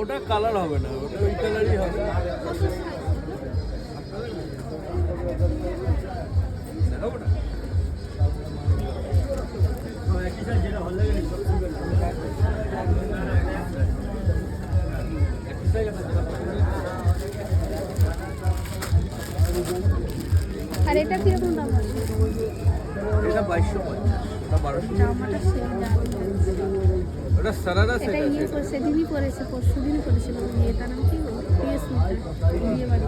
ওটা কালার হবে না, ওটা ওই কালারই হবে। আর এটা কিরকম দাম আছে? এটা 2250, ওটা 1200। জামাটা সেম দাম। ওটা সারারা এটা সেট ইয়ে আছে। করে সেদিনই করেছে, পরশু দিনই করেছিল বিয়ে। তার নাম কি গো? বিয়ে বিয়ে বাড়ি।